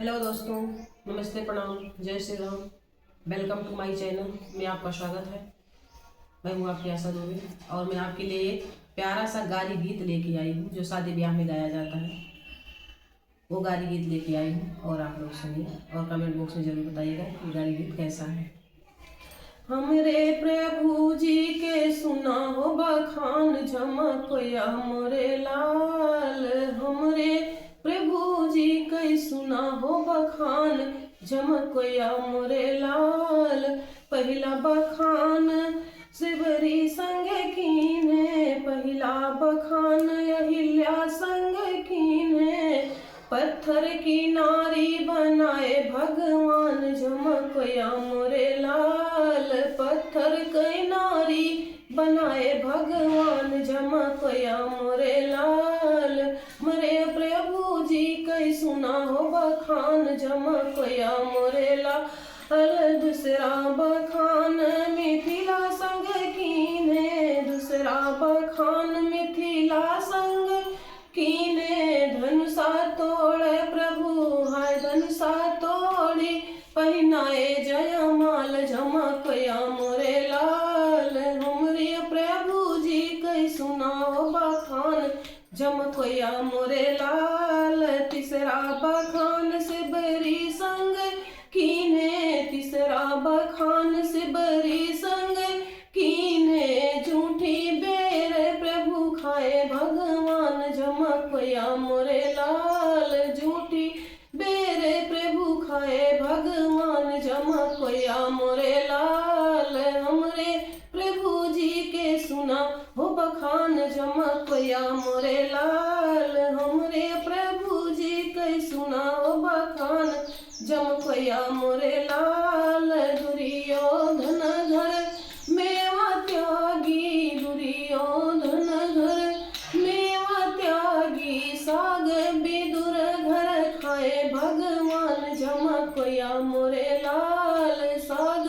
Hello दोस्तों, नमस्ते, प्रणाम, Jai Shri Ram. Welcome to my channel में आपका स्वागत है। मैं हूँ आपकी आशा दुबे और मैं आपके लिए एक प्यारा सा गारी गीत लेके आई हूँ जो शादी ब्याह में गाया जाता है। वो गारी गीत लेके आई हूँ और आप लोग सुनिए और कमेंट बॉक्स में जरूर बताइएगा कि गारी गीत कैसा है। हमरे प्रभु जी के सुना हो बखान झमक मोरे लाल। हमरे प्रभु जी के सुना हो बखान झमक मोरे लाल। पहला बखान शिवरी संग कीने, पहला बखान अहिल्या संग कीने। पत्थर की नारी बनाए भगवान झमक मोरे लाल। पत्थर की नारी बनाए भगवान झमक मोरे लाल। मरे प्रभु जी कई सुना हो बखान झमक मोरे लाल। दूसरा बखान मिथिला संग कीने, दूसरा बखान मिथिला संग कीने। धनुषा तोड़े प्रभु हाय धनुषा तोड़ी, पहनाए जयमाल झमक मोरे लाल। हमरे प्रभु जी कई सुनाओ बखान झमक मोरे लाल। तीसरा बखान शिवरी संग कीने, तीसरा बखान शिवरी संग कीने। झूठी बेर प्रभु खाए भगवान झमक मोरे लाल। झूठी बेरे प्रभु खाए भगवान झमक मोरे लाल। हमरे प्रभु जी के सुना हो बखान झमक मोरे लाल। हमरे प्रभु जी के सुना हो बखान झमक मोरे लाल। दुर्योधन घर मेवा त्यागी, दुर्योधन घर मेवा त्यागी। साग विदुर घर खाए भगवान झमक मोरे लाल। साग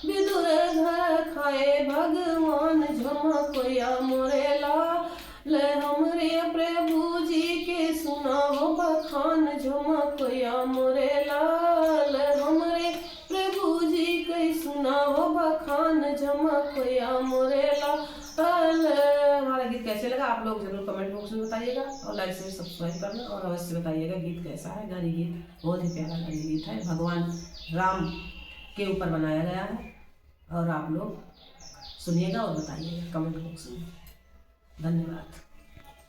विदुर घर खाए भगवान झमक मोरे लाल। हमरे प्रभु जी के सुना हो बखान झमक मोरे लाल। हमरे प्रभु जी के सुना हो बखान झमक मोरे लाल। हमारा गीत कैसे लगा आप लोग जरूर कमेंट बॉक्स में बताइएगा और लाइक शेयर सब्सक्राइब करना और अवश्य बताइएगा गीत कैसा है। गारी गीत बहुत ही प्यारा गारी गीत है, भगवान राम के ऊपर बनाया गया है और आप लोग सुनिएगा और बताइएगा कमेंट बॉक्स में। धन्यवाद।